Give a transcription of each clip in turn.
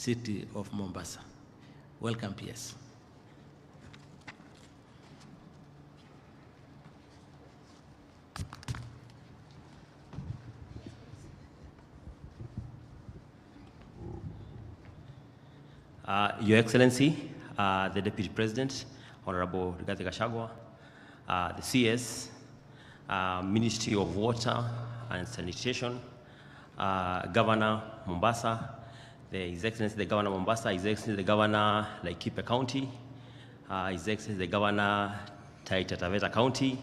city of Mombasa. Welcome, PS. Your Excellency, the Deputy President, Honorable Gachagua, the CS, Ministry of Water and Sanitation, Governor Mombasa, His Excellency the Governor Mombasa, His Excellency the Governor Laikipia County, His Excellency the Governor Taita Taveta County,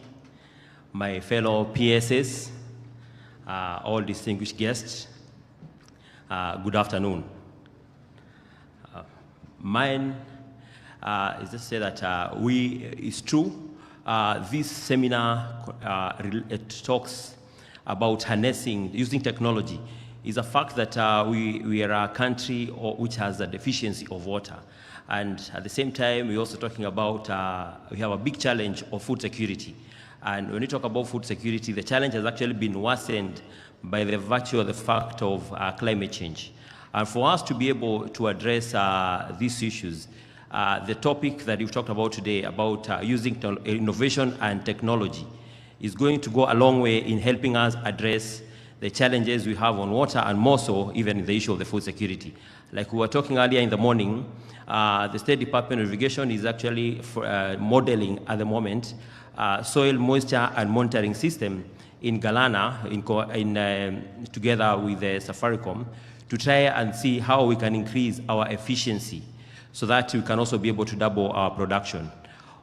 my fellow PSs, all distinguished guests, good afternoon. Mine is to say that it's true, this seminar it talks about harnessing, using technology. Is a fact that we are a country which has a deficiency of water. And at the same time, we're also talking about, we have a big challenge of food security. And when we talk about food security, the challenge has actually been worsened by the virtue of the fact of climate change. And for us to be able to address these issues, the topic that you've talked about today about using innovation and technology is going to go a long way in helping us address the challenges we have on water, and more so even the issue of the food security. Like we were talking earlier in the morning, the State Department of Irrigation is actually modeling at the moment soil moisture and monitoring system in Galana together with Safaricom to try and see how we can increase our efficiency so that we can also be able to double our production.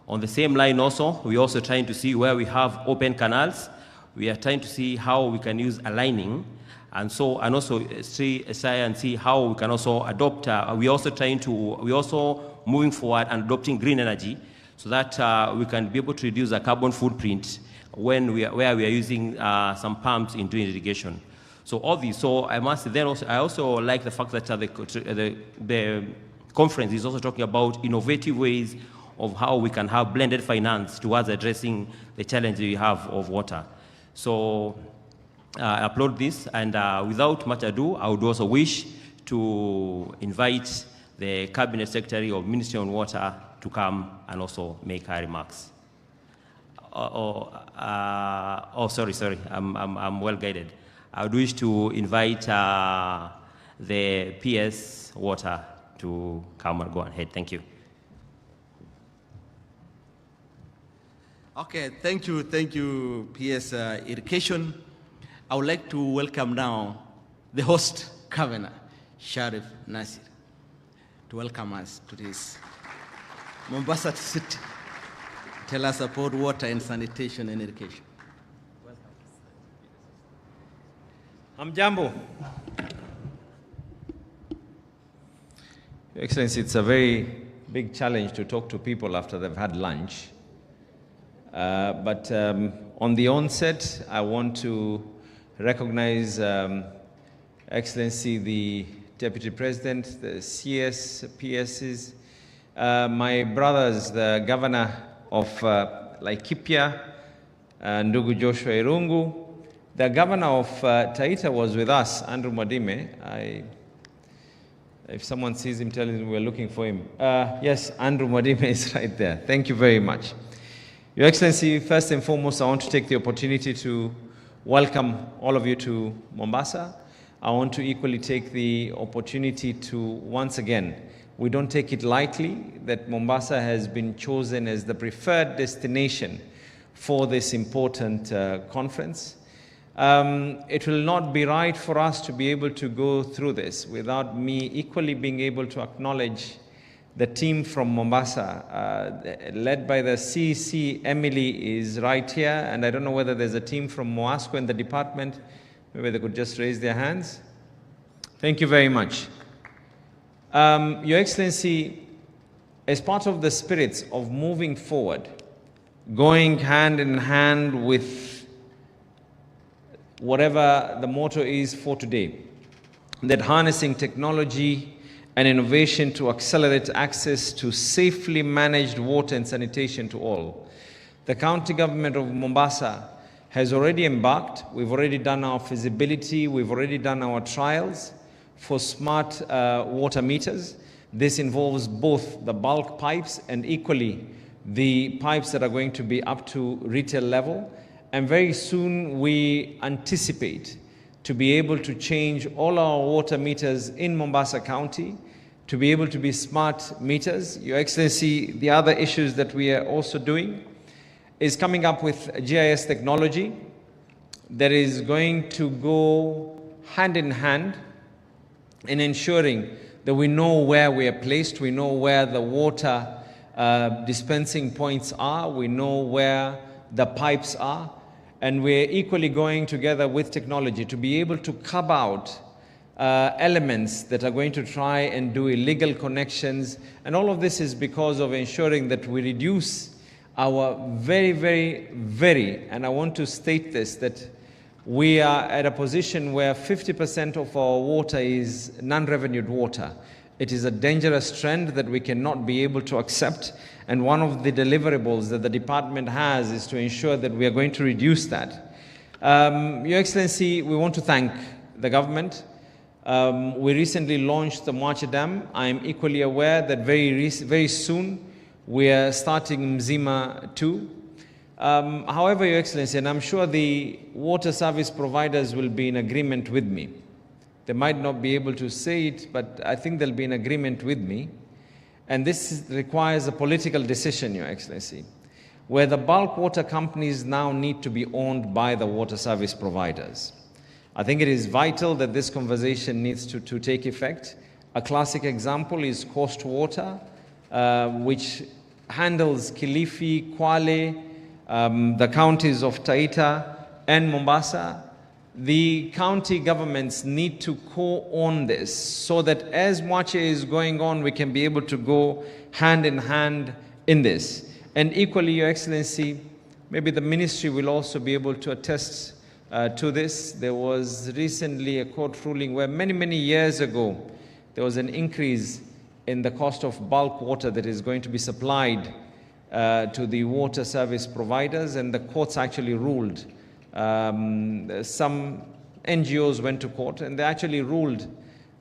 On the same line also, we're also trying to see where we have open canals. We are trying to see how we can use aligning, and also try and see how we can also adopt. We're also moving forward and adopting green energy, so that we can be able to reduce our carbon footprint where we are using some pumps in doing irrigation. So all these. So I must then also I also like the fact that the conference is also talking about innovative ways of how we can have blended finance towards addressing the challenge we have of water. So I applaud this, and without much ado, I would also wish to invite the Cabinet Secretary of Ministry on Water to come and also make her remarks. Sorry, I'm well guided. I would wish to invite the PS Water to come and go ahead. Thank you. Okay, thank you, PS Irrigation. I would like to welcome now the host governor, Sharif Nasir, to welcome us to this Mombasa city. Tell us about water and sanitation and irrigation. Hamjambo. Your Excellency, it's a very big challenge to talk to people after they've had lunch. But on the onset, I want to recognize Excellency the Deputy President, the CS, PSs, my brothers, the Governor of Laikipia, Ndugu Joshua Irungu. The Governor of Taita was with us, Andrew Mwadime. If someone sees him, tell him we're looking for him. Yes, Andrew Mwadime is right there. Thank you very much. Your Excellency, first and foremost, I want to take the opportunity to welcome all of you to Mombasa. I want to equally take the opportunity to, once again, we don't take it lightly that Mombasa has been chosen as the preferred destination for this important conference. It will not be right for us to be able to go through this without me equally being able to acknowledge the team from Mombasa, led by the CC. Emily is right here, and I don't know whether there's a team from Moasco in the department. Maybe they could just raise their hands. Thank you very much. Your Excellency, as part of the spirits of moving forward, going hand in hand with whatever the motto is for today, that harnessing technology and innovation to accelerate access to safely managed water and sanitation to all. The county government of Mombasa has already embarked. We've already done our feasibility. We've already done our trials. for smart water meters. This involves both the bulk pipes and equally the pipes that are going to be up to retail level. And very soon we anticipate to be able to change all our water meters in Mombasa County to be able to be smart meters. Your Excellency, the other issues that we are also doing is coming up with GIS technology that is going to go hand in hand in ensuring that we know where we are placed, we know where the water dispensing points are, we know where the pipes are, and we're equally going together with technology to be able to curb out elements that are going to try and do illegal connections. And all of this is because of ensuring that we reduce our very, and I want to state this, that we are at a position where 50% of our water is non-revenued water. It is a dangerous trend that we cannot be able to accept. And one of the deliverables that the department has is to ensure that we are going to reduce that. Your Excellency, we want to thank the government. We recently launched the Mwache Dam. I am equally aware that very soon we are starting Mzima 2. However, Your Excellency, and I'm sure the water service providers will be in agreement with me. They might not be able to say it, but I think they'll be in agreement with me. And this requires a political decision, Your Excellency, where the bulk water companies now need to be owned by the water service providers. I think it is vital that this conversation needs to take effect. A classic example is Coast Water, which handles Kilifi, Kwale, the counties of Taita and Mombasa. The county governments need to co-own this so that as Mwache is going on, we can be able to go hand in hand in this. And equally, Your Excellency, maybe the ministry will also be able to attest to this. There was recently a court ruling where many years ago, there was an increase in the cost of bulk water that is going to be supplied to the water service providers, and the courts actually ruled. Some NGOs went to court and they actually ruled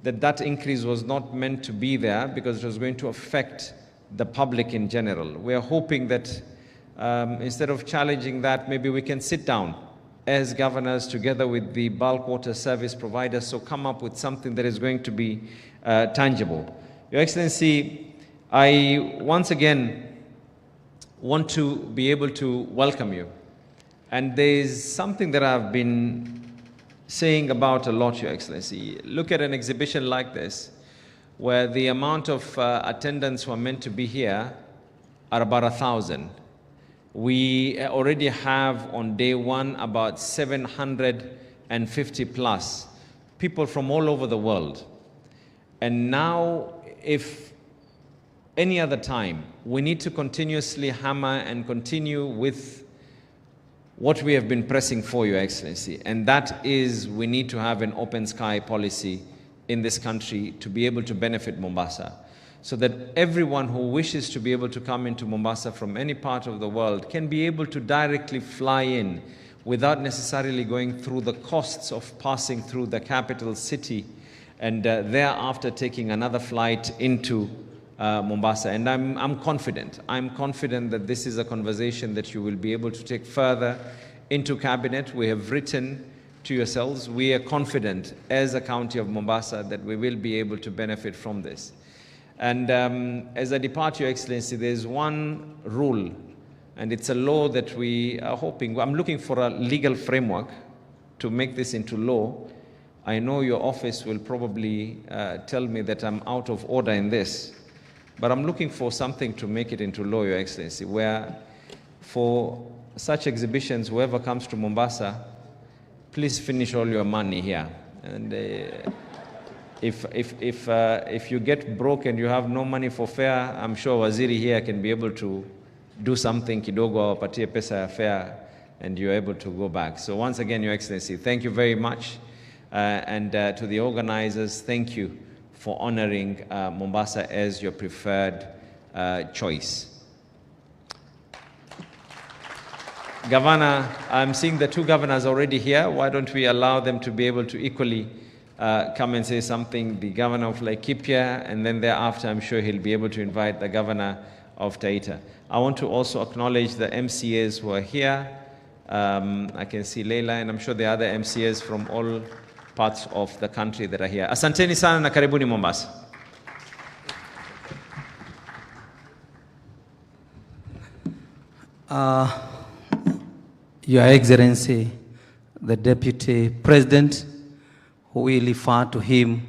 that that increase was not meant to be there because it was going to affect the public in general. We are hoping that instead of challenging that, maybe we can sit down as governors together with the bulk water service providers, so come up with something that is going to be tangible. Your Excellency, I once again want to be able to welcome you. And there's something that I've been saying about a lot, Your Excellency. Look at an exhibition like this, where the amount of attendants who are meant to be here are about 1,000. We already have on day one about 750 plus people from all over the world. And now, if any other time, we need to continuously hammer and continue with what we have been pressing for, Your Excellency, and that is we need to have an open sky policy in this country to be able to benefit Mombasa, so that everyone who wishes to be able to come into Mombasa from any part of the world can be able to directly fly in without necessarily going through the costs of passing through the capital city and thereafter taking another flight into Mombasa. And I'm confident that this is a conversation that you will be able to take further into Cabinet. We have written to yourselves. We are confident as a county of Mombasa that we will be able to benefit from this. And as I depart, Your Excellency, there's one rule, and it's a law that we are hoping, I'm looking for a legal framework to make this into law. I know your office will probably tell me that I'm out of order in this, but I'm looking for something to make it into law, Your Excellency, where for such exhibitions, whoever comes to Mombasa, please finish all your money here. And if you get broke and you have no money for fare, I'm sure Waziri here can be able to do something kidogo, awapatie pesa ya fare, and you're able to go back. So once again, Your Excellency, thank you very much. And to the organizers, thank you for honoring Mombasa as your preferred choice. Governor, I'm seeing the two governors already here. Why don't we allow them to be able to equally come and say something, the governor of Laikipia, and then thereafter I'm sure he'll be able to invite the governor of Taita. I want to also acknowledge the MCAs who are here. I can see Leila, and I'm sure there are other MCAs from all parts of the country that are here. Asanteni sana na karibuni Mombasa. Your Excellency, the Deputy President, who we refer to him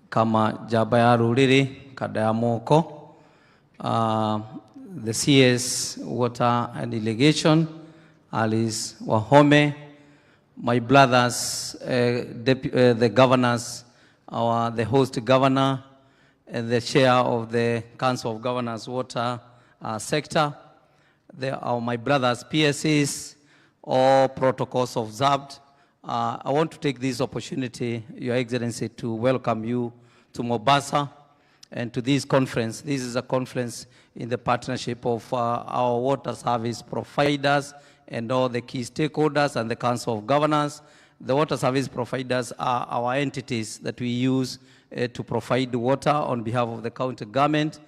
kama Jabaya Ruriri Kadayamoko, the CS Water and Irrigation, Alice Wahome, my brothers, the governors, the host governor, and the chair of the Council of Governors Water sector. They are my brothers, PSCs, all protocols observed. I want to take this opportunity, Your Excellency, to welcome you to Mombasa and to this conference. This is a conference in the partnership of our water service providers and all the key stakeholders and the Council of Governors. The water service providers are our entities that we use to provide water on behalf of the county government.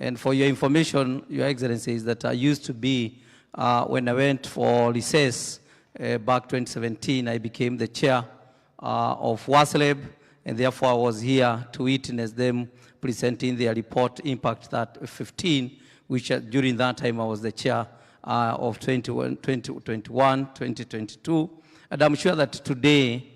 And for your information, Your Excellency, is that I used to be, when I went for recess back 2017, I became the chair of WASLEB, and therefore I was here to witness them presenting their report, Impact that 15, which during that time I was the chair of 2021, 2022. And I'm sure that today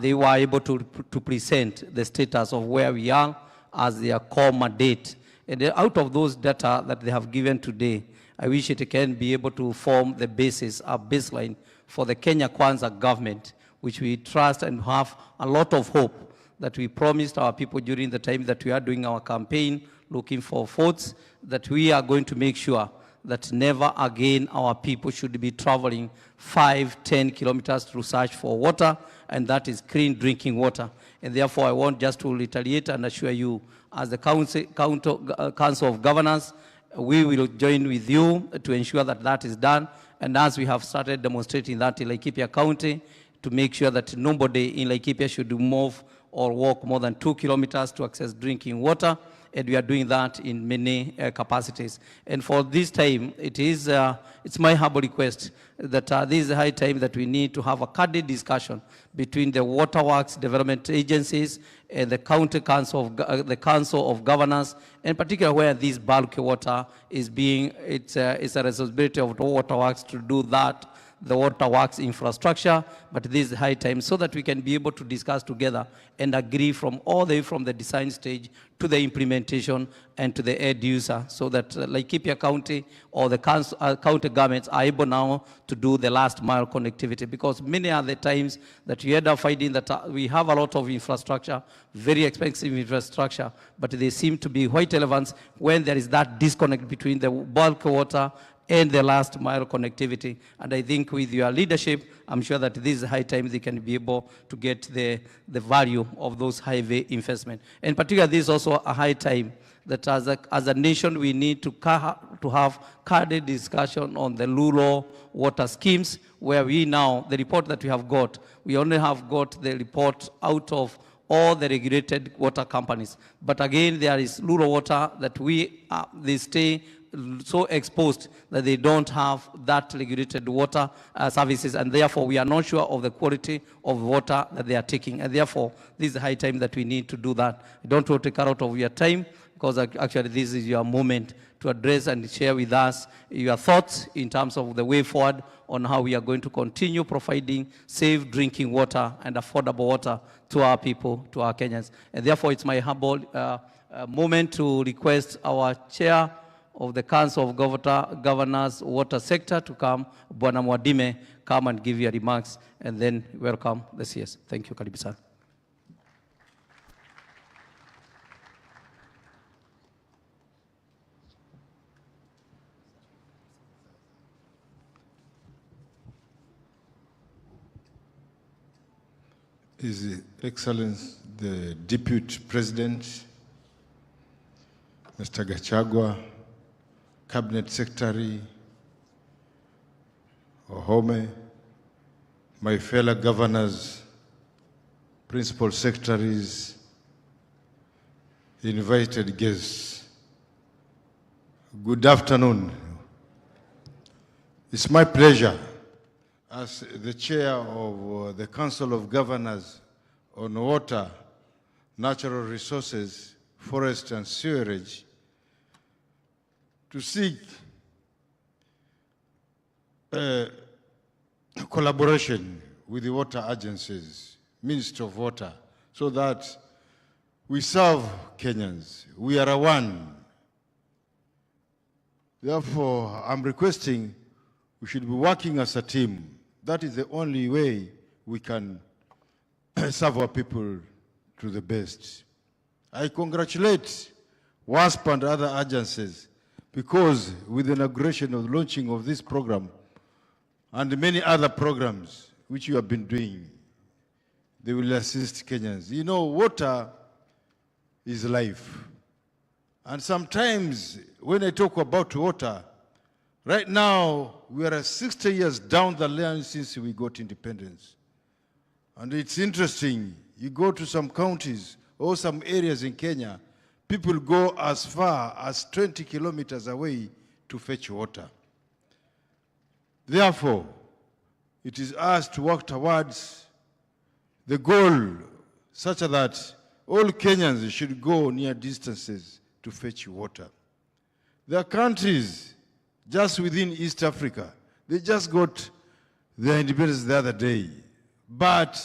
they were able to present the status of where we are as their core mandate. And out of those data that they have given today, I wish it can be able to form the basis, a baseline for the Kenya Kwanza government, which we trust and have a lot of hope that we promised our people during the time that we are doing our campaign, looking for votes, that we are going to make sure that never again our people should be traveling 5-10 kilometers to search for water, and that is clean drinking water. And therefore, I want just to retaliate and assure you, as the Council of Governors, we will join with you to ensure that that is done. And as we have started demonstrating that in Laikipia County, to make sure that nobody in Laikipia should move or walk more than 2 kilometers to access drinking water. And we are doing that in many capacities. And for this time, it's my humble request that this is a high time that we need to have a candid discussion between the waterworks development agencies and the county council of governors, and particularly where this bulk water is being, it's a responsibility of the waterworks to do that, the waterworks infrastructure, but this is high time so that we can be able to discuss together and agree from all the way from the design stage to the implementation and to the end user, so that Laikipia County or the county governments are able now to do the last mile connectivity, because many are the times that we end up finding that we have a lot of infrastructure, very expensive infrastructure, but they seem to be quite relevant when there is that disconnect between the bulk water and the last mile connectivity. And I think with your leadership, I'm sure that this is high time they can be able to get the value of those highway investment. And particularly, this is also a high time that as a nation, we need to have candid discussion on the rural water schemes, where we now, the report that we have got, we only have got the report out of all the regulated water companies. But again, there is rural water that they stay so exposed that they don't have that regulated water services, and therefore we are not sure of the quality of water that they are taking, and therefore this is high time that we need to do that. I don't want to take out of your time, because actually this is your moment to address and share with us your thoughts in terms of the way forward on how we are going to continue providing safe drinking water and affordable water to our people, to our Kenyans. And therefore it's my humble moment to request our chair of the Council of Governors Water Sector to come, Bwana Mwadime, come and give your remarks, and then welcome the CS. Thank you, karibu sana. His Excellency, the Deputy President, Mr. Gachagua, Cabinet Secretary, Ohome, my fellow governors, principal secretaries, invited guests, good afternoon. It's my pleasure as the chair of the Council of Governors on Water, Natural Resources, Forest and Sewerage to seek collaboration with the water agencies, Ministry of Water, so that we serve Kenyans. We are one. Therefore, I'm requesting we should be working as a team. That is the only way we can serve our people to the best. I congratulate WASP and other agencies because with the inauguration of launching of this program and many other programs which you have been doing, they will assist Kenyans. You know, water is life. And sometimes when I talk about water, right now we are 60 years down the line since we got independence. And it's interesting, you go to some counties or some areas in Kenya, people go as far as 20 kilometers away to fetch water. Therefore, it is us to work towards the goal such that all Kenyans should go near distances to fetch water. There are countries just within East Africa, they just got their independence the other day. But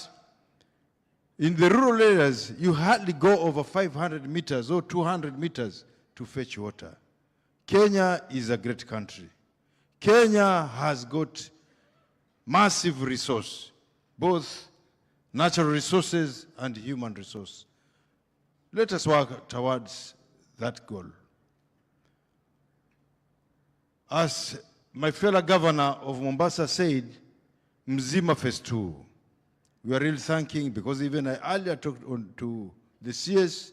in the rural areas, you hardly go over 500 meters or 200 meters to fetch water. Kenya is a great country. Kenya has got massive resource, both natural resources and human resource. Let us work towards that goal. As my fellow governor of Mombasa said, Mzima Phase 2. We are really thanking, because even I earlier talked to the CS,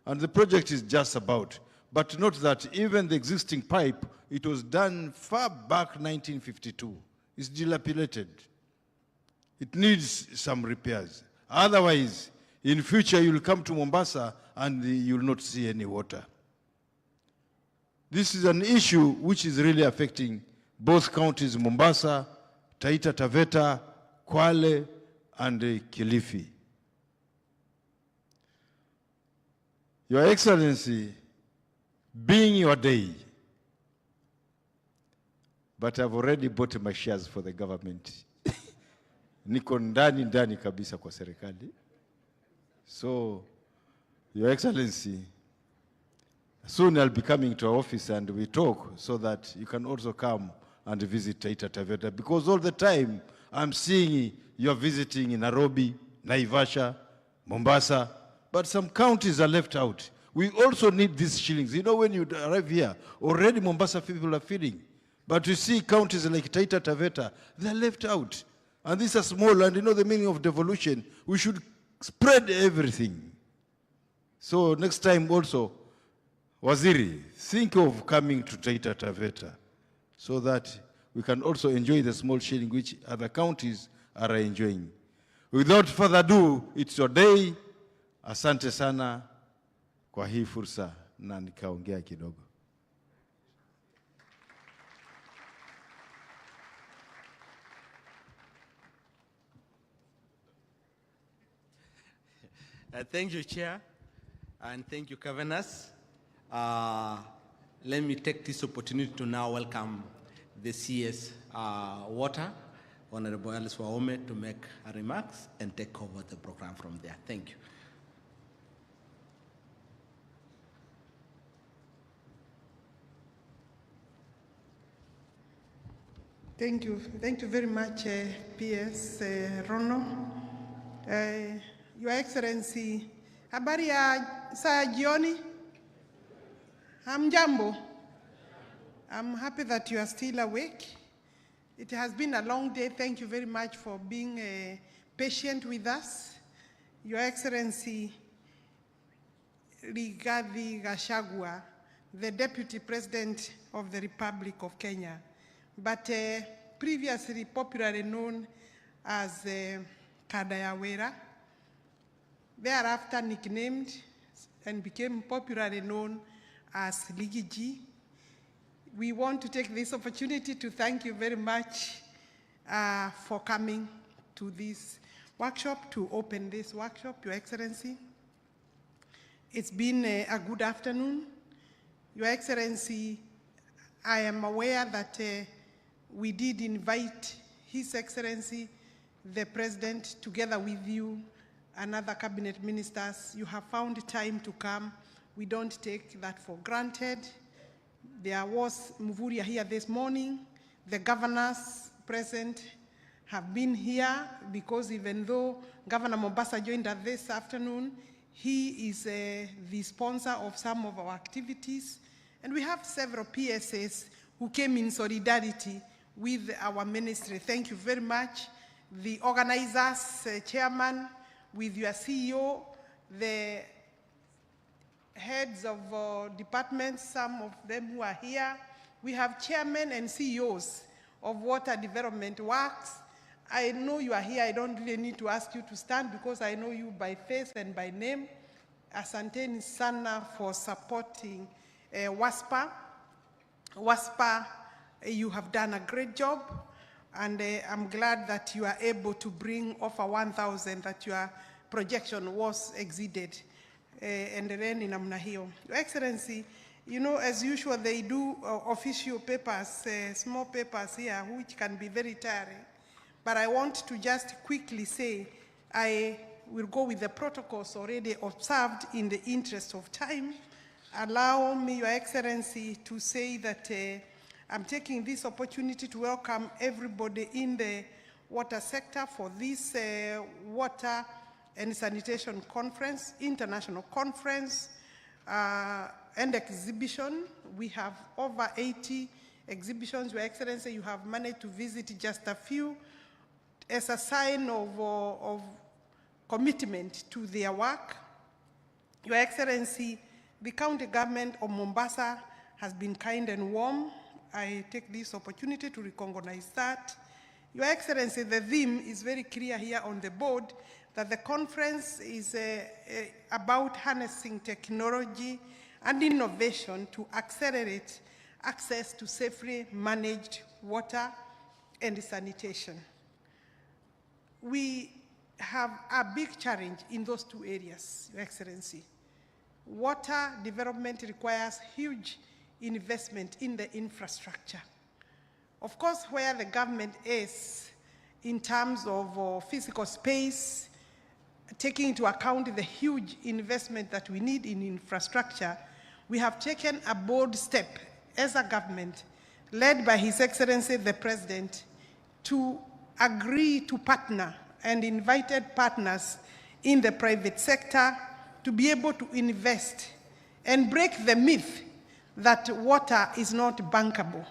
and the project is just about. But note that even the existing pipe, it was done far back 1952. It's dilapidated. It needs some repairs. Otherwise, in future, you'll come to Mombasa and you'll not see any water. This is an issue which is really affecting both counties, Mombasa, Taita Taveta, Kwale, and Kilifi. Your Excellency, being your day, but I've already bought my shares for the government. Niko ndani kabisa kwa serikali. So, Your Excellency, soon I'll be coming to our office and we talk so that you can also come and visit Taita Taveta, because all the time I'm seeing you're visiting in Nairobi, Naivasha, Mombasa, but some counties are left out. We also need these shillings. You know, when you arrive here, already Mombasa people are feeding. But you see counties like Taita Taveta, they're left out. And these are small, and you know the meaning of devolution. We should spread everything. So next time also, Waziri, think of coming to Taita Taveta so that we can also enjoy the small shilling which other counties are enjoying. Without further ado, it's your day. Asante sana kwa hii fursa na nikaongea kidogo. Thank you, Chair, and thank you, Governors. Let me take this opportunity to now welcome the CS Water, Honorable Alice Waume, to make remarks and take over the program from there. Thank you. Thank you. Thank you very much, PS Rono. Your Excellency, habari ya saa jioni? Hamjambo? I'm happy that you are still awake. It has been a long day. Thank you very much for being patient with us. Your Excellency, Rigathi Gachagua, the Deputy President of the Republic of Kenya, but previously popularly known as Kadayawera. thereafter nicknamed and became popularly known as Ligiji. We want to take this opportunity to thank you very much for coming to this workshop, to open this workshop, Your Excellency. It's been a good afternoon. Your Excellency, I am aware that we did invite His Excellency, the President, together with you and other cabinet ministers. You have found time to come. We don't take that for granted. There was Muvuria here this morning. The governors present have been here because even though Governor Mombasa joined us this afternoon, he is the sponsor of some of our activities. And we have several PSAs who came in solidarity with our ministry. Thank you very much. The organizers, chairman, with your CEO, the heads of departments, some of them who are here. We have chairmen and CEOs of water development works. I know you are here. I don't really need to ask you to stand because I know you by face and by name. Asanteni sana for supporting WASPA. WASPA, you have done a great job, and I'm glad that you are able to bring over 1,000, that your projection was exceeded. And then in namna hiyo. Your Excellency, you know, as usual, they do official papers, small papers here, which can be very tiring. But I want to just quickly say, I will go with the protocols already observed in the interest of time. Allow me, Your Excellency, to say that I'm taking this opportunity to welcome everybody in the water sector for this water and sanitation conference, international conference and exhibition. We have over 80 exhibitions. Your Excellency, you have managed to visit just a few as a sign of commitment to their work. Your Excellency, the county government of Mombasa has been kind and warm. I take this opportunity to recognize that. Your Excellency, the theme is very clear here on the board, that the conference is about harnessing technology and innovation to accelerate access to safely managed water and sanitation. We have a big challenge in those two areas, Your Excellency. Water development requires huge investment in the infrastructure. Of course, where the government is in terms of physical space, taking into account the huge investment that we need in infrastructure, we have taken a bold step as a government, led by His Excellency the President, to agree to partner and invited partners in the private sector to be able to invest and break the myth that water is not bankable.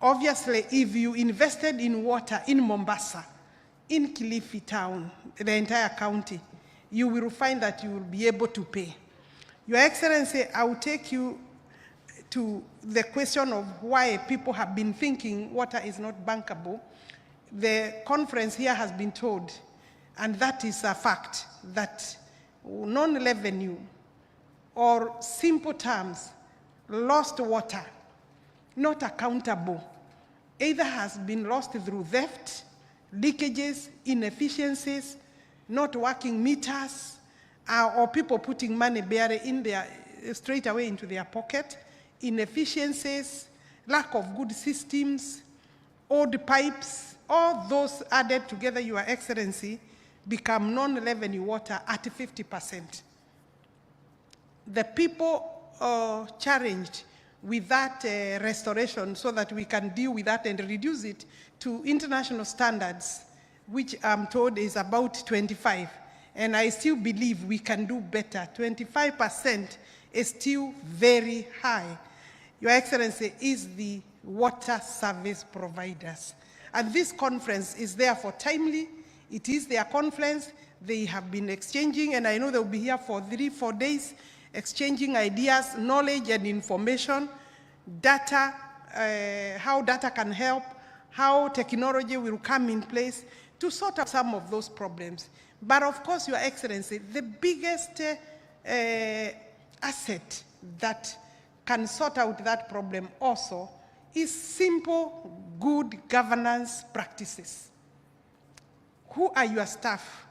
Obviously, if you invested in water in Mombasa, in Kilifi town, the entire county, you will find that you will be able to pay. Your Excellency, I will take you to the question of why people have been thinking water is not bankable. The conference here has been told, and that is a fact, that non-revenue, or simple terms, lost water, not accountable, either has been lost through theft, leakages, inefficiencies, not working meters, or people putting money straight away into their pocket, inefficiencies, lack of good systems, old pipes, all those added together, Your Excellency, become non-revenue water at 50%. The people challenged with that restoration so that we can deal with that and reduce it to international standards, which I'm told is about 25. And I still believe we can do better. 25% is still very high. Your Excellency, is the water service providers. And this conference is therefore timely. It is their conference. They have been exchanging, and I know they'll be here for 3-4 days, exchanging ideas, knowledge and information, data, how data can help, how technology will come in place to sort out some of those problems. But of course, Your Excellency, the biggest asset that can sort out that problem also is simple, good governance practices. Who are your staff?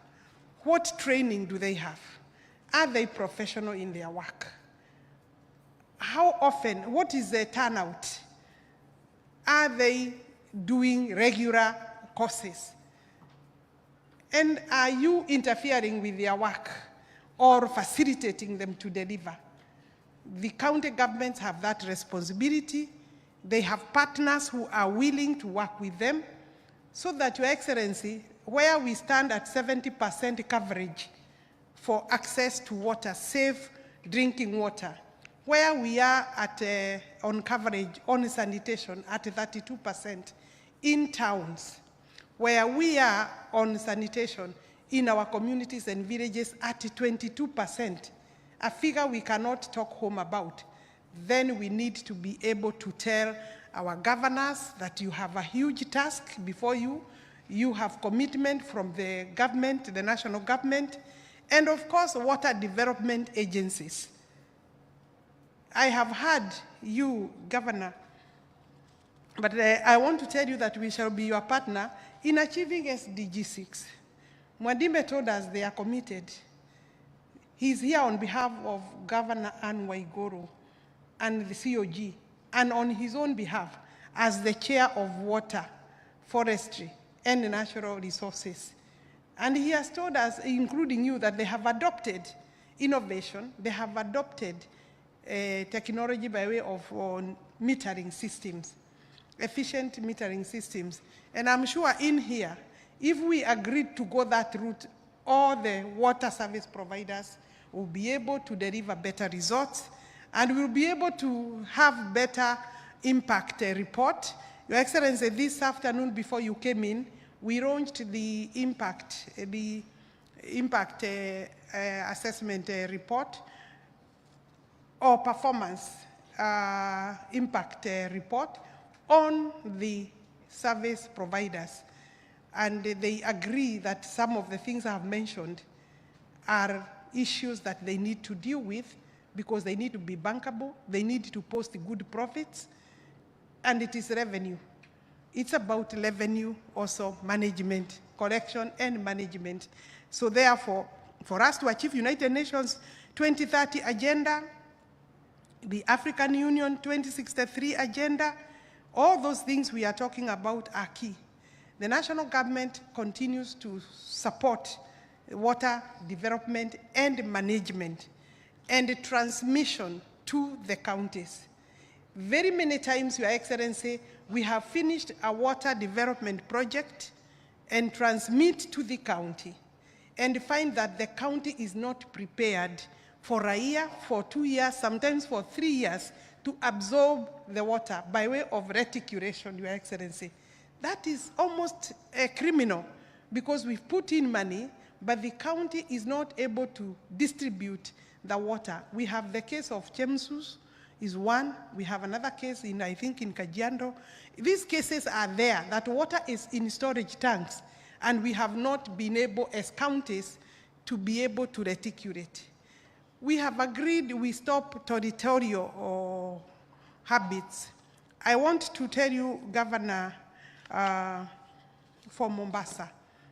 What training do they have? Are they professional in their work? How often, what is their turnout? Are they doing regular courses? And are you interfering with their work or facilitating them to deliver? The county governments have that responsibility. They have partners who are willing to work with them so that, Your Excellency, where we stand at 70% coverage for access to water, safe drinking water, where we are at on coverage on sanitation at 32% in towns, where we are on sanitation in our communities and villages at 22%, a figure we cannot talk home about, then we need to be able to tell our governors that you have a huge task before you. You have commitment from the government, the national government, and of course, water development agencies. I have heard you, Governor, but I want to tell you that we shall be your partner in achieving SDG 6. Mwadime told us they are committed. He's here on behalf of Governor Anne Waiguru and the COG, and on his own behalf as the chair of water, forestry, and natural resources. And he has told us, including you, that they have adopted innovation, they have adopted technology by way of metering systems, efficient metering systems. And I'm sure in here, if we agreed to go that route, all the water service providers will be able to deliver better results, and we'll be able to have better impact report. Your Excellency, this afternoon before you came in, we launched the impact assessment report or performance impact report on the service providers. And they agree that some of the things I have mentioned are issues that they need to deal with because they need to be bankable, they need to post good profits, and it is revenue. It's about revenue, also management, collection and management. So therefore, for us to achieve United Nations 2030 agenda, the African Union 2063 agenda, all those things we are talking about are key. The national government continues to support water development and management and transmission to the counties. Very many times, Your Excellency, we have finished a water development project and transmit to the county and find that the county is not prepared for a year, for 2 years, sometimes for 3 years to absorb the water by way of reticulation, Your Excellency. That is almost a criminal because we've put in money, but the county is not able to distribute the water. We have the case of Chemsus is one. We have another case in, I think, in Kajiado. These cases are there, that water is in storage tanks, and we have not been able, as counties, to be able to reticulate. We have agreed we stop territorial habits. I want to tell you, Governor, for Mombasa,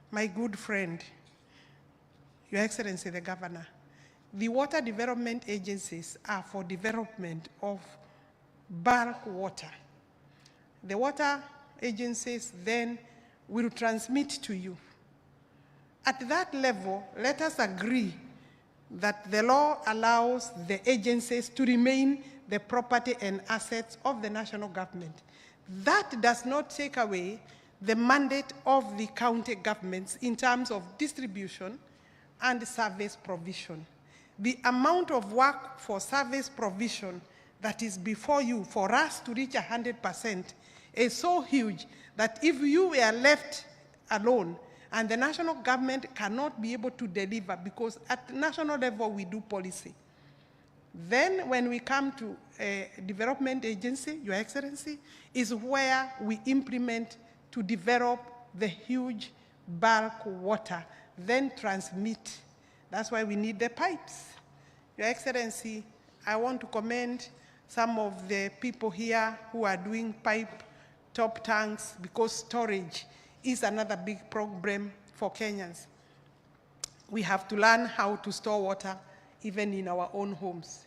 my good friend, Your Excellency the Governor, the water development agencies are for development of bulk water. The water agencies then will transmit to you. At that level, let us agree that the law allows the agencies to remain the property and assets of the national government. That does not take away the mandate of the county governments in terms of distribution and service provision. The amount of work for service provision that is before you for us to reach 100% is so huge that if you were left alone and the national government cannot be able to deliver, because at national level we do policy, then when we come to a development agency, Your Excellency, is where we implement to develop the huge bulk water, then transmit. That's why we need the pipes. Your Excellency, I want to commend some of the people here who are doing pipe top tanks, because storage is another big problem for Kenyans. We have to learn how to store water even in our own homes.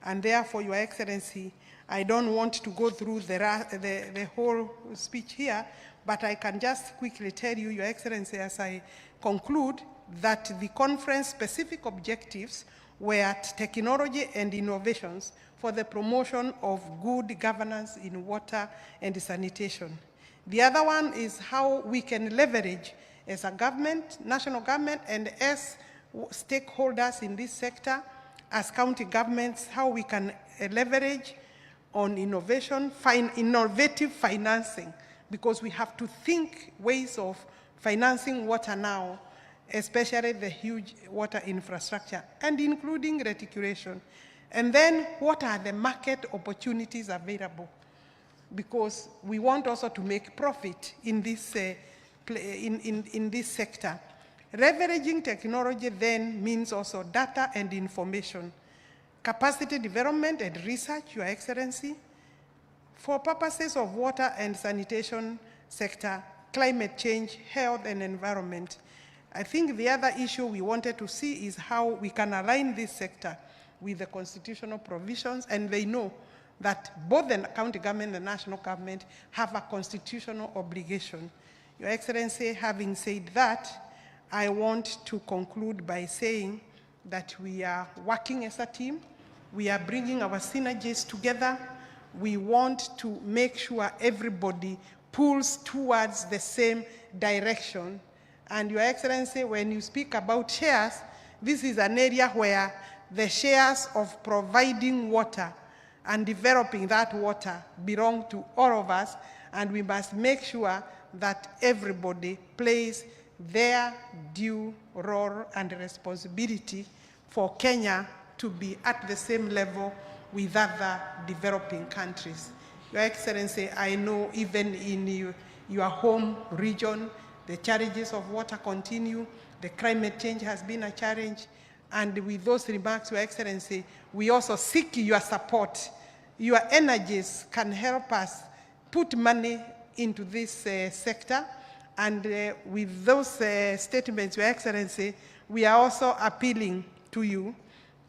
And therefore, Your Excellency, I don't want to go through the whole speech here, but I can just quickly tell you, Your Excellency, as I conclude, that the conference specific objectives were technology and innovations for the promotion of good governance in water and sanitation. The other one is how we can leverage as a government, national government, and as stakeholders in this sector, as county governments, how we can leverage on innovation, innovative financing, because we have to think ways of financing water now, especially the huge water infrastructure, and including reticulation. And then what are the market opportunities available? Because we want also to make profit in this, in this sector. Leveraging technology then means also data and information, capacity development and research, Your Excellency, for purposes of water and sanitation sector, climate change, health and environment. I think the other issue we wanted to see is how we can align this sector with the constitutional provisions, and they know that both the county government and the national government have a constitutional obligation. Your Excellency, having said that, I want to conclude by saying that we are working as a team. We are bringing our synergies together. We want to make sure everybody pulls towards the same direction. And Your Excellency, when you speak about shares, this is an area where the shares of providing water and developing that water belong to all of us, and we must make sure that everybody plays their due role and responsibility for Kenya to be at the same level with other developing countries. Your Excellency, I know even in your home region, the challenges of water continue. The climate change has been a challenge. And with those remarks, Your Excellency, we also seek your support. Your energies can help us put money into this sector. And with those statements, Your Excellency, we are also appealing to you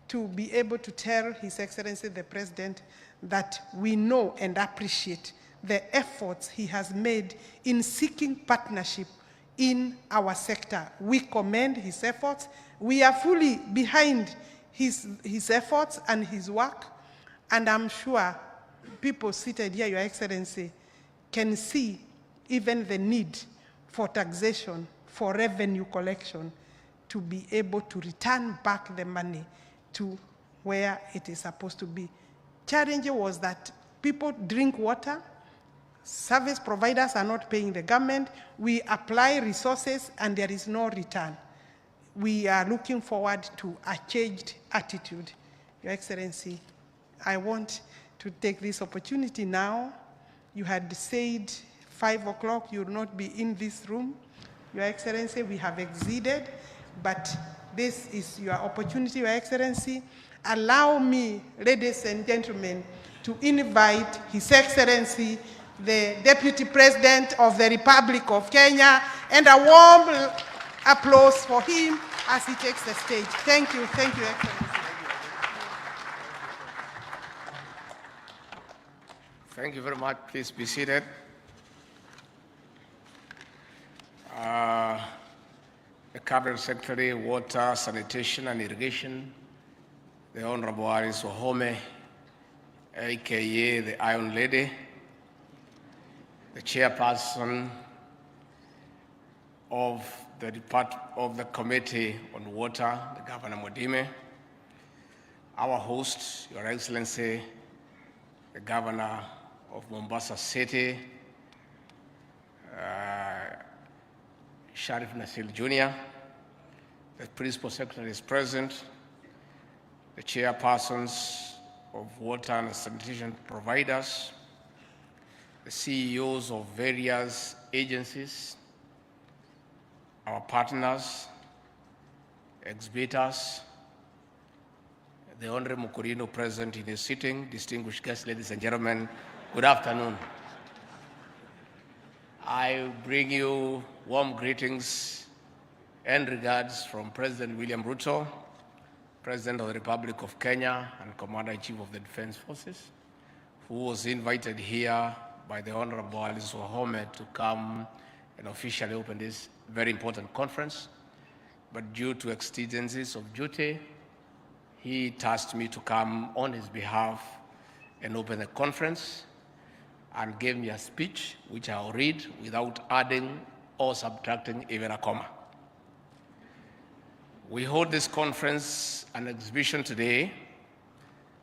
to be able to tell His Excellency the President that we know and appreciate the efforts he has made in seeking partnership in our sector. We commend his efforts. We are fully behind his efforts and his work, and I'm sure people seated here, Your Excellency, can see even the need for taxation, for revenue collection, to be able to return back the money to where it is supposed to be. Challenge was that people drink water, service providers are not paying the government, we apply resources and there is no return. We are looking forward to a changed attitude. Your Excellency, I want to take this opportunity now. You had said 5 o'clock you will not be in this room. Your Excellency, we have exceeded, but this is your opportunity, Your Excellency. Allow me, ladies and gentlemen, to invite His Excellency, the Deputy President of the Republic of Kenya, and a warm applause for him as he takes the stage. Thank you, Your Excellency. Thank you very much. Please be seated. The Cabinet Secretary, Water, Sanitation and Irrigation, the Honorable Aris Wahome, aka the Iron Lady, the Chairperson of the Committee on Water, the Governor Modime, our host, Your Excellency, the Governor of Mombasa City, Shariff Nasil Jr., the Principal Secretary is present, the chairpersons of water and sanitation providers, the CEOs of various agencies, our partners, exhibitors, the Honorable Mukurino present in his sitting, distinguished guests, ladies and gentlemen, good afternoon. I bring you warm greetings and regards from President William Ruto, President of the Republic of Kenya and Commander-in-Chief of the Defense Forces, who was invited here by the Honorable Alice Wahome to come and officially open this very important conference. But due to exigencies of duty, he tasked me to come on his behalf and open the conference and gave me a speech, which I'll read without adding or subtracting even a comma. We hold this conference and exhibition today,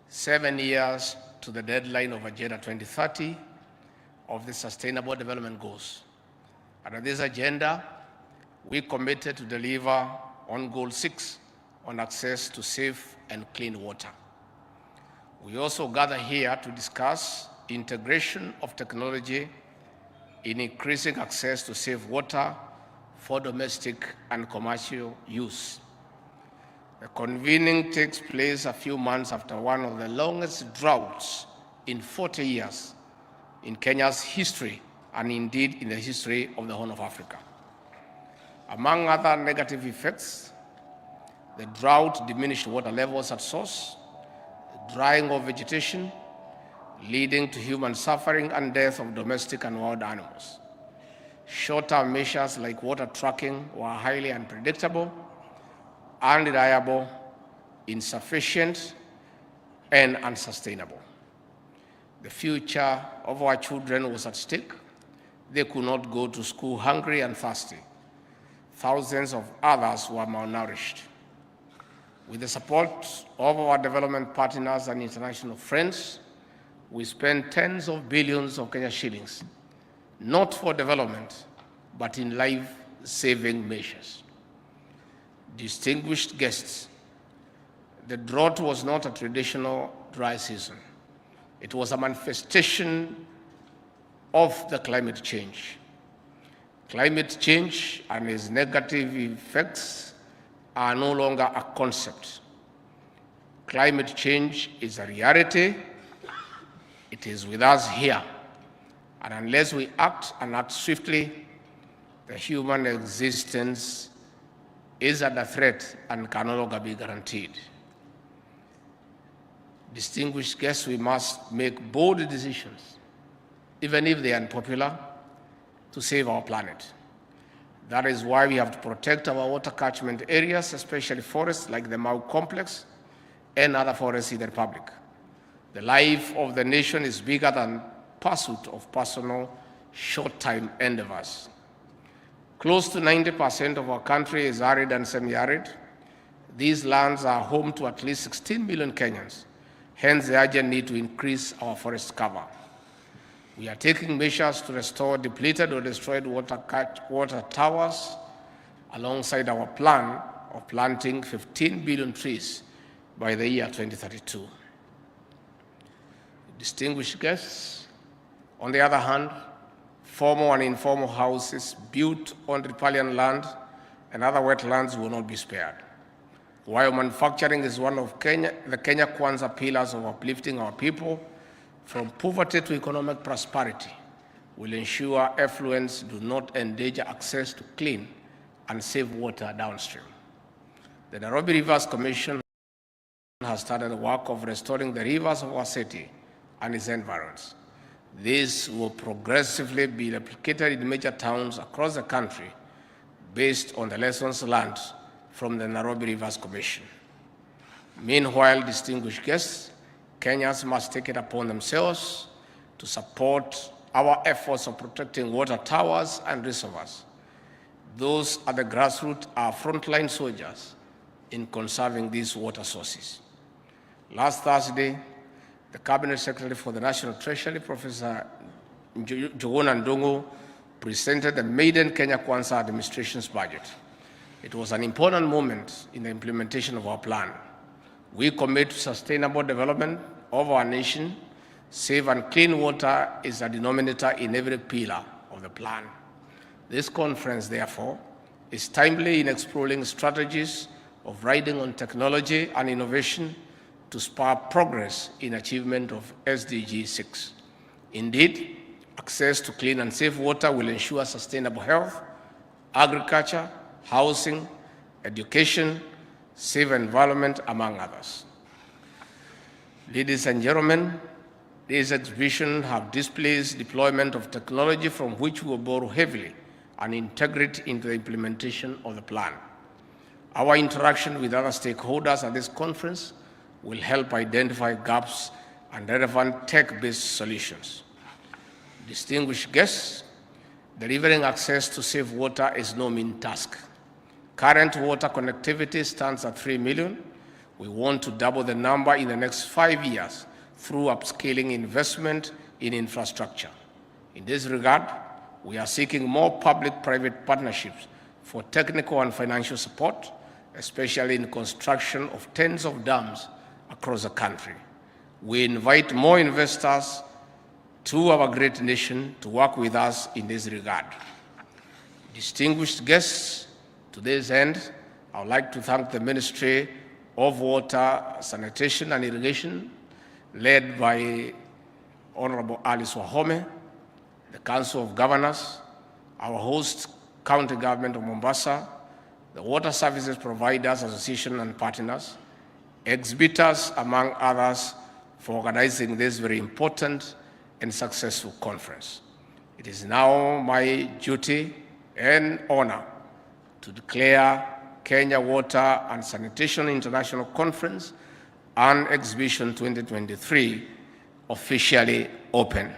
7 years to the deadline of Agenda 2030 of the Sustainable Development Goals. Under this agenda, we committed to deliver on Goal 6 on access to safe and clean water. We also gather here to discuss integration of technology in increasing access to safe water for domestic and commercial use. The convening takes place a few months after one of the longest droughts in 40 years in Kenya's history, and indeed in the history of the Horn of Africa. Among other negative effects, the drought diminished water levels at source, drying of vegetation, leading to human suffering and death of domestic and wild animals. Short-term measures like water tracking were highly unpredictable, unreliable, insufficient, and unsustainable. The future of our children was at stake. They could not go to school hungry and thirsty. Thousands of others were malnourished. With the support of our development partners and international friends, we spent tens of billions of Kenya shillings, not for development, but in life-saving measures. Distinguished guests, the drought was not a traditional dry season. It was a manifestation of the climate change. Climate change and its negative effects are no longer a concept. Climate change is a reality. It is with us here. And unless we act and act swiftly, the human existence is under threat and can no longer be guaranteed. Distinguished guests, we must make bold decisions, even if they are unpopular, to save our planet. That is why we have to protect our water catchment areas, especially forests like the Mau Complex and other forests in the Republic. The life of the nation is bigger than pursuit of personal short-time endeavors. Close to 90% of our country is arid and semi-arid. These lands are home to at least 16 million Kenyans, hence the urgent need to increase our forest cover. We are taking measures to restore depleted or destroyed water towers alongside our plan of planting 15 billion trees by the year 2032. Distinguished guests, on the other hand, formal and informal houses built on riparian land and other wetlands will not be spared. While manufacturing is one of the Kenya Kwanza pillars of uplifting our people from poverty to economic prosperity, will ensure effluents do not endanger access to clean and safe water downstream. The Nairobi Rivers Commission has started the work of restoring the rivers of our city and its environs. This will progressively be replicated in major towns across the country based on the lessons learned from the Nairobi Rivers Commission. Meanwhile, distinguished guests, Kenyans must take it upon themselves to support our efforts of protecting water towers and reservoirs. Those at the grassroots are frontline soldiers in conserving these water sources. Last Thursday, the Cabinet Secretary for the National Treasury, Professor Njuguna Ndung'u, presented the maiden Kenya Kwanza administration's budget. It was an important moment in the implementation of our plan. We commit to sustainable development of our nation. Safe and clean water is a denominator in every pillar of the plan. This conference, therefore, is timely in exploring strategies of riding on technology and innovation to spur progress in achievement of SDG 6. Indeed, access to clean and safe water will ensure sustainable health, agriculture, housing, education, safe environment, among others. Ladies and gentlemen, this exhibition have displayed deployment of technology from which we will borrow heavily and integrate into the implementation of the plan. Our interaction with other stakeholders at this conference will help identify gaps and relevant tech-based solutions. Distinguished guests, delivering access to safe water is no mean task. Current water connectivity stands at 3 million. We want to double the number in the next 5 years through upscaling investment in infrastructure. In this regard, we are seeking more public-private partnerships for technical and financial support, especially in construction of tens of dams across the country. We invite more investors to our great nation to work with us in this regard. Distinguished guests, to this end, I would like to thank the Ministry of Water, Sanitation and Irrigation, led by Honorable Alice Wahome, the Council of Governors, our host County Government of Mombasa, the Water Services Providers Association and partners, exhibitors, among others, for organizing this very important and successful conference. It is now my duty and honor to declare Kenya Water and Sanitation International Conference and Exhibition 2023 officially open.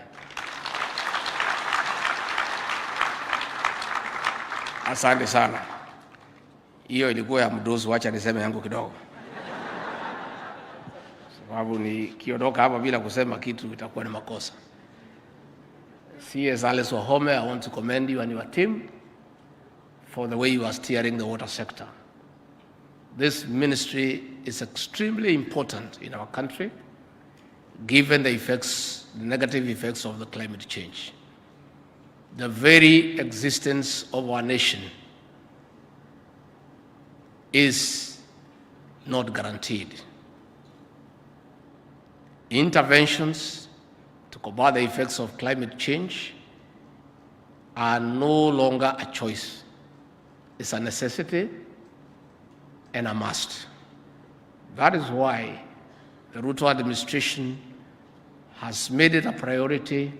Asante sana. Hiyo ilikuwa ya mdozo, wacha niseme yangu kidogo. Sababu nikiondoka hapa bila kusema kitu itakuwa ni makosa. CS Alice Wahome, I want to commend you and your team for the way you are steering the water sector. This ministry is extremely important in our country, given the negative effects of the climate change. The very existence of our nation is not guaranteed. Interventions to combat the effects of climate change are no longer a choice. It's a necessity and a must. That is why the Ruto administration has made it a priority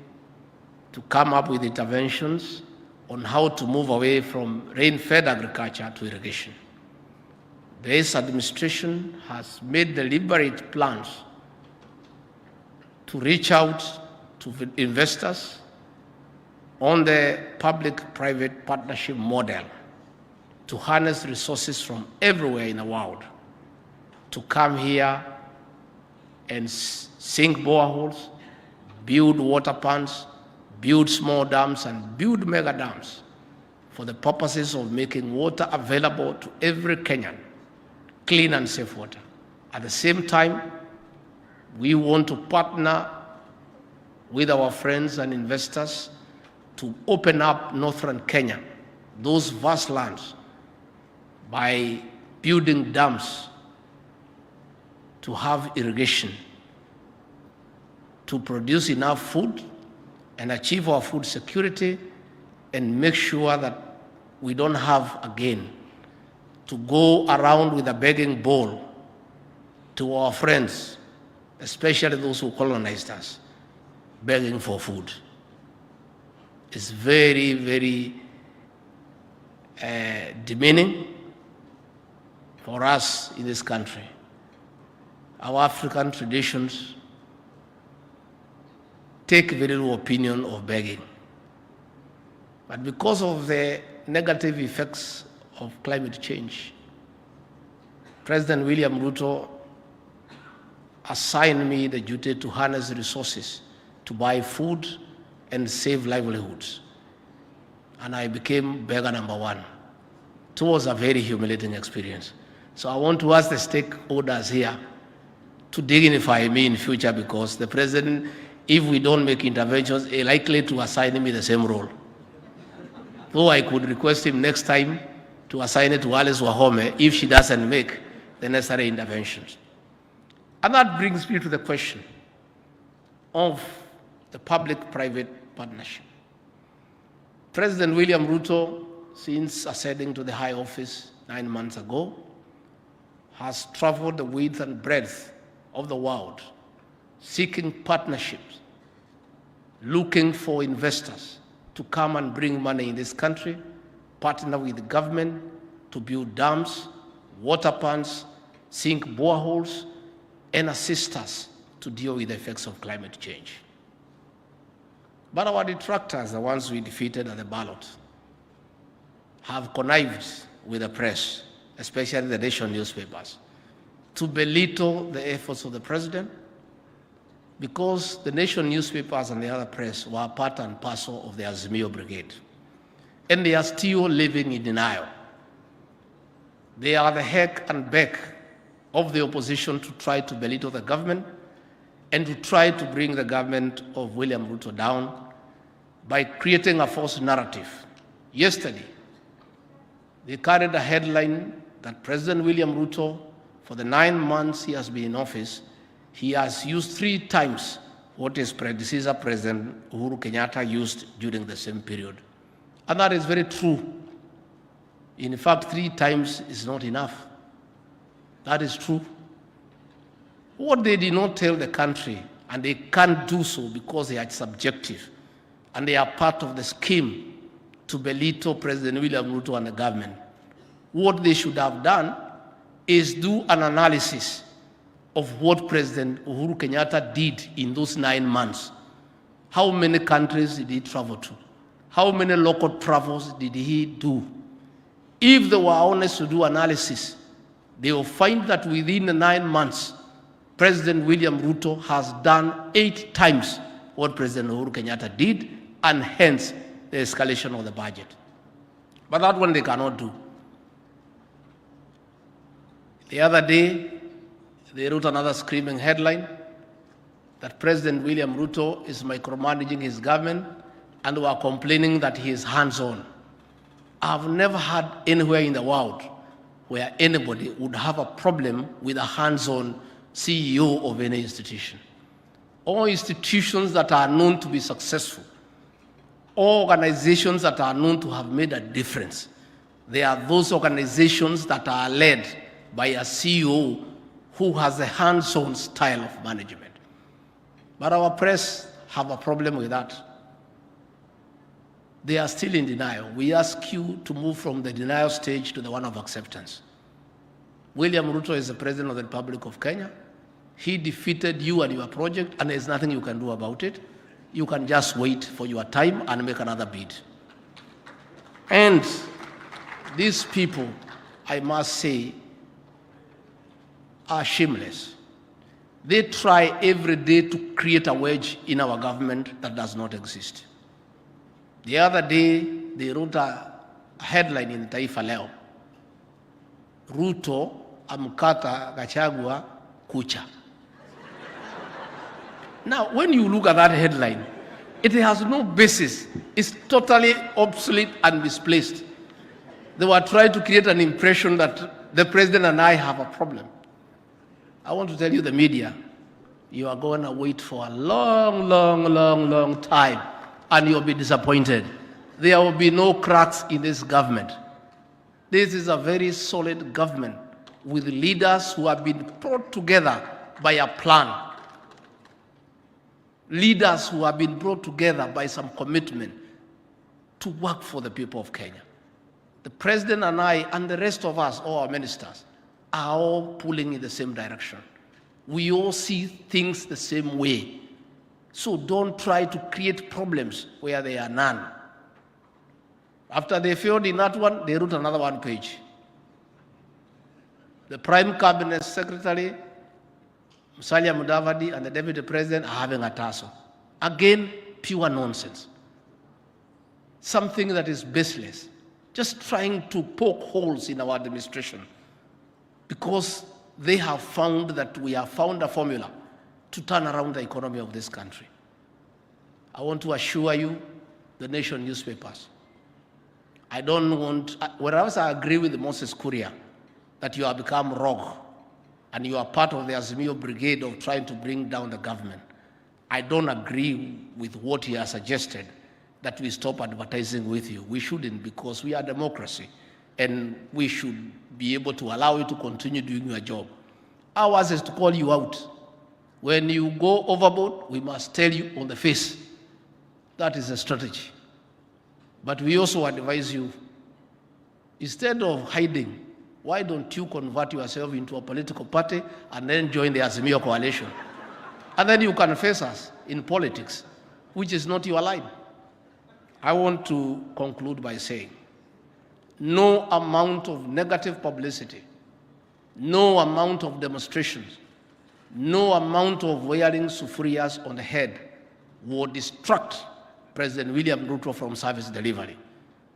to come up with interventions on how to move away from rain-fed agriculture to irrigation. This administration has made deliberate plans to reach out to investors on the public-private partnership model to harness resources from everywhere in the world to come here and sink boreholes, build water ponds, build small dams, and build mega dams for the purposes of making water available to every Kenyan, clean and safe water. At the same time, we want to partner with our friends and investors to open up northern Kenya, those vast lands, by building dams to have irrigation, to produce enough food and achieve our food security and make sure that we don't have again to go around with a begging bowl to our friends, especially those who colonized us, begging for food. It's very, very demeaning for us in this country. Our African traditions take very little opinion of begging. But because of the negative effects of climate change, President William Ruto assigned me the duty to harness resources to buy food and save livelihoods. And I became beggar number one. It was a very humiliating experience. So I want to ask the stakeholders here to dignify me in future, because the president, if we don't make interventions, is likely to assign me the same role. Though I could request him next time to assign it to Alice Wahome if she doesn't make the necessary interventions. And that brings me to the question of the public-private partnership. President William Ruto, since ascending to the high office 9 months ago, has traveled the width and breadth of the world, seeking partnerships, looking for investors to come and bring money in this country, partner with the government to build dams, water ponds, sink boreholes, and assist us to deal with the effects of climate change. But our detractors, the ones we defeated at the ballot, have connived with the press, especially the nation newspapers, to belittle the efforts of the president, because the nation newspapers and the other press were part and parcel of the Azimio Brigade. And they are still living in denial. They are the heck and beck of the opposition to try to belittle the government and to try to bring the government of William Ruto down by creating a false narrative. Yesterday, they carried a headline that President William Ruto, for the 9 months he has been in office, he has used 3 times what his predecessor, President Uhuru Kenyatta, used during the same period. And that is very true. In fact, 3 times is not enough. That is true. What they did not tell the country, and they can't do so because they are subjective, and they are part of the scheme to belittle President William Ruto and the government. What they should have done is do an analysis of what President Uhuru Kenyatta did in those 9 months. How many countries did he travel to? How many local travels did he do? If they were honest to do analysis, they will find that within the 9 months, President William Ruto has done 8 times what President Uhuru Kenyatta did, and hence the escalation of the budget. But that one they cannot do. The other day, they wrote another screaming headline that President William Ruto is micromanaging his government, and were complaining that he is hands-on. I've never heard anywhere in the world where anybody would have a problem with a hands-on CEO of any institution. All institutions that are known to be successful, all organizations that are known to have made a difference, they are those organizations that are led by a CEO who has a hands-on style of management. But our press have a problem with that. They are still in denial. We ask you to move from the denial stage to the one of acceptance. William Ruto is the President of the Republic of Kenya. He defeated you and your project, and there's nothing you can do about it. You can just wait for your time and make another bid. And these people, I must say, are shameless. They try every day to create a wedge in our government that does not exist. The other day, they wrote a headline in Taifa Leo, Ruto amkata Gachagua kucha. Now, when you look at that headline, it has no basis. It's totally obsolete and misplaced. They were trying to create an impression that the president and I have a problem. I want to tell you, the media, you are going to wait for a long time, and you'll be disappointed. There will be no cracks in this government. This is a very solid government with leaders who have been brought together by a plan. Leaders who have been brought together by some commitment to work for the people of Kenya. The president and I and the rest of us, all our ministers, are all pulling in the same direction. We all see things the same way. So don't try to create problems where there are none. After they failed in that one, they wrote another 1 page. The Prime Cabinet Secretary, Musalia Mudavadi, and the Deputy President are having a tussle. Again, pure nonsense. Something that is baseless. Just trying to poke holes in our administration, because they have found that we have found a formula to turn around the economy of this country. I want to assure you, the nation newspapers, I don't want, whereas I agree with Moses Kuria that you have become rogue and you are part of the Azimio brigade of trying to bring down the government, I don't agree with what he has suggested, that we stop advertising with you. We shouldn't, because we are democracy and we should be able to allow you to continue doing your job. Ours is to call you out. When you go overboard, we must tell you on the face. That is a strategy. But we also advise you, instead of hiding, why don't you convert yourself into a political party and then join the Azimio coalition? And then you can face us in politics, which is not your line. I want to conclude by saying, no amount of negative publicity, no amount of demonstrations, no amount of wearing sufurias on the head will distract President William Ruto from service delivery.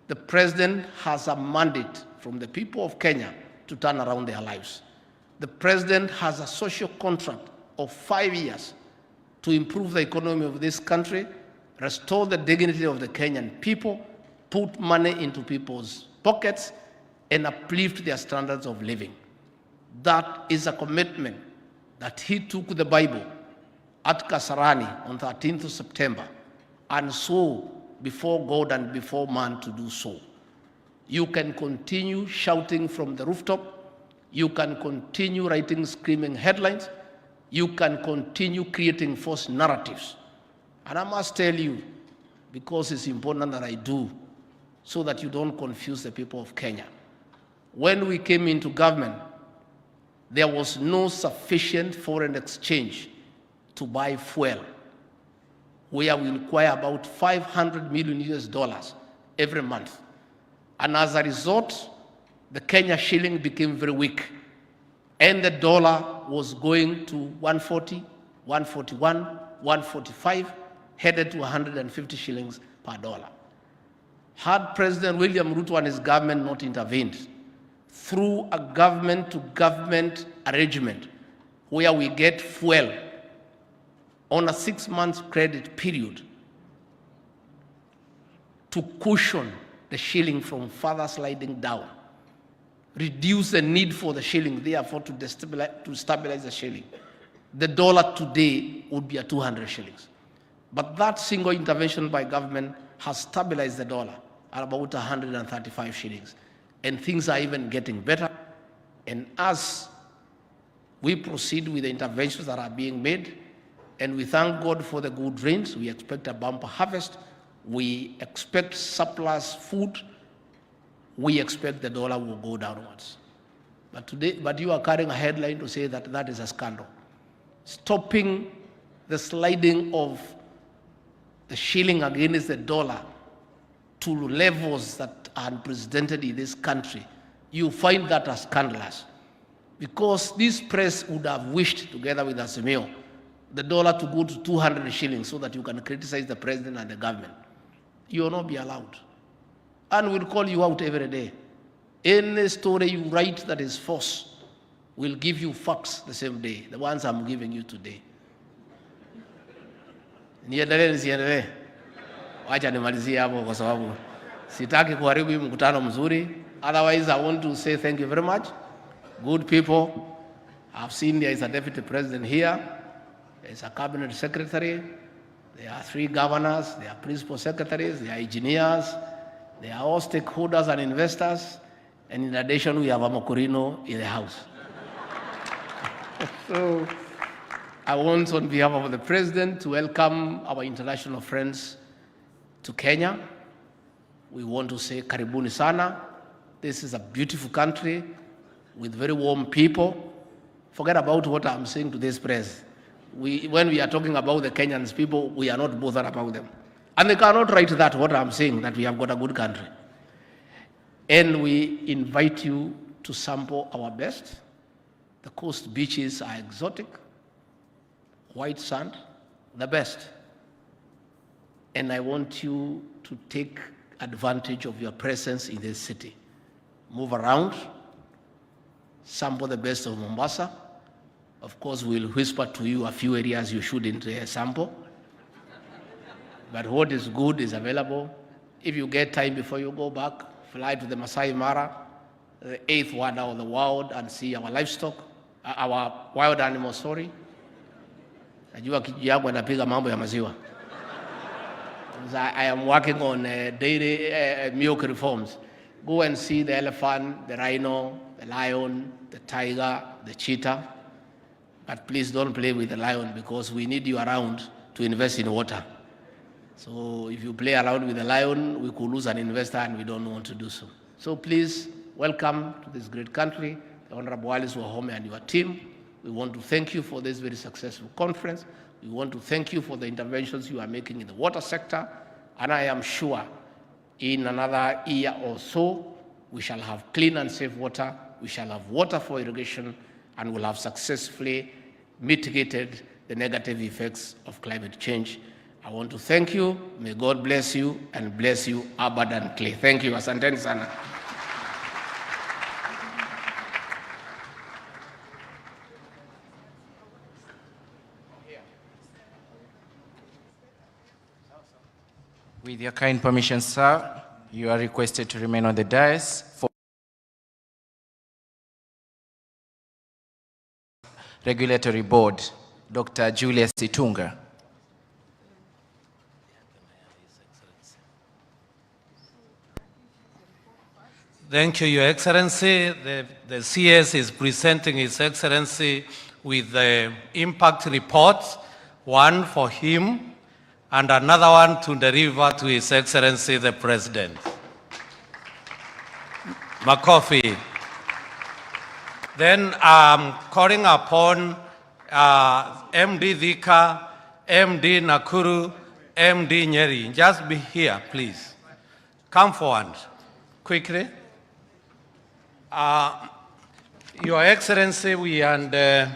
The president has a mandate from the people of Kenya to turn around their lives. The president has a social contract of 5 years to improve the economy of this country, restore the dignity of the Kenyan people, put money into people's pockets, and uplift their standards of living. That is a commitment that he took the Bible at Kasarani on 13th of September and swore before God and before man to do so. You can continue shouting from the rooftop. You can continue writing screaming headlines. You can continue creating false narratives. And I must tell you, because it's important that I do, so that you don't confuse the people of Kenya. When we came into government, there was no sufficient foreign exchange to buy fuel, where we require about $500 million every month. And as a result, the Kenya shilling became very weak. And the dollar was going to 140, 141, 145, headed to 150 shillings per dollar. Had President William Ruto and his government not intervened through a government-to-government arrangement where we get fuel on a 6-month credit period to cushion the shilling from further sliding down, reduce the need for the shilling, therefore to stabilize the shilling, the dollar today would be at 200 shillings. But that single intervention by government has stabilized the dollar at about 135 shillings. And things are even getting better. And as we proceed with the interventions that are being made, and we thank God for the good rains, we expect a bumper harvest, we expect surplus food, we expect the dollar will go downwards. But you are carrying a headline to say that that is a scandal. Stopping the sliding of the shilling against the dollar to levels that are unprecedented in this country, you find that as scandalous. Because this press would have wished, together with Azimio, the dollar to go to 200 shillings so that you can criticize the president and the government. You will not be allowed. And we'll call you out every day. Any story you write that is false, we'll give you facts the same day, the ones I'm giving you today. Niendelee nisiendelee? Wacha nimalizie hapo kwa sababu sitaki kuharibu hii mkutano mzuri. Otherwise, I want to say thank you very much. Good people. I've seen there is a deputy president here. There's a cabinet secretary. There are 3 governors. There are principal secretaries. There are engineers. They are all stakeholders and investors. And in addition, we have a Mokorino in the house. So I want, on behalf of the president, to welcome our international friends to Kenya. We want to say karibuni sana. This is a beautiful country with very warm people. Forget about what I'm saying to this press. When we are talking about the Kenyans people, we are not bothered about them. And they cannot write that, what I'm saying, that we have got a good country. And we invite you to sample our best. The coast beaches are exotic, white sand, the best. And I want you to take advantage of your presence in this city. Move around, sample the best of Mombasa. Of course, we'll whisper to you a few areas you shouldn't sample. But what is good is available. If you get time before you go back, fly to the Masai Mara, the 8th wonder of the world, and see our livestock, our wild animals, sorry. Najua kijiji yangu anapiga mambo ya maziwa. I am working on dairy milk reforms. Go and see the elephant, the rhino, the lion, the tiger, the cheetah. But please don't play with the lion because we need you around to invest in water. So if you play around with the lion, we could lose an investor and we don't want to do so. So please, welcome to this great country, the Honorable Alice Wahome and your team. We want to thank you for this very successful conference. We want to thank you for the interventions you are making in the water sector. And I am sure in another year or so, we shall have clean and safe water, we shall have water for irrigation, and we'll have successfully mitigated the negative effects of climate change. I want to thank you. May God bless you and bless you abundantly. Thank you. Asanteni sana. With your kind permission, sir, you are requested to remain on the dais for Regulatory Board, Dr. Julius Itunga. Thank you, Your Excellency. The CS is presenting His Excellency with the impact reports, one for him and another one to deliver to His Excellency the President. Makofi. Then I'm calling upon MD Thika, MD Nakuru, MD Nyeri. Just be here, please. Come forward quickly. Your Excellency, we are on the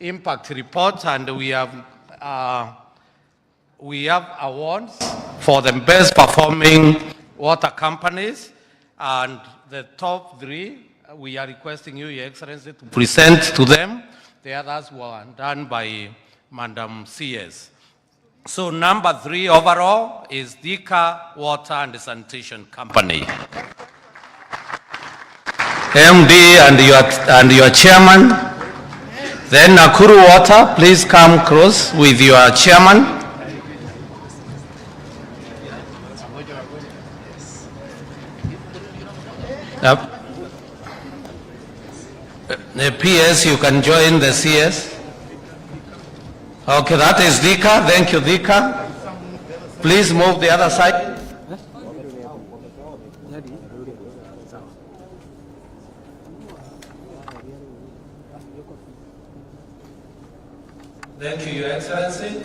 impact report, and we have awards for the best performing water companies, and the top 3, we are requesting you, Your Excellency, to present to them. The others were done by Madam CS. So number 3 overall is Thika Water and Sanitation Company. MD and your chairman. Then Nakuru Water, please come close with your chairman. Yep. The PS, you can join the CS. Okay, that is Thika. Thank you, Thika. Please move the other side. Thank you, Your Excellency.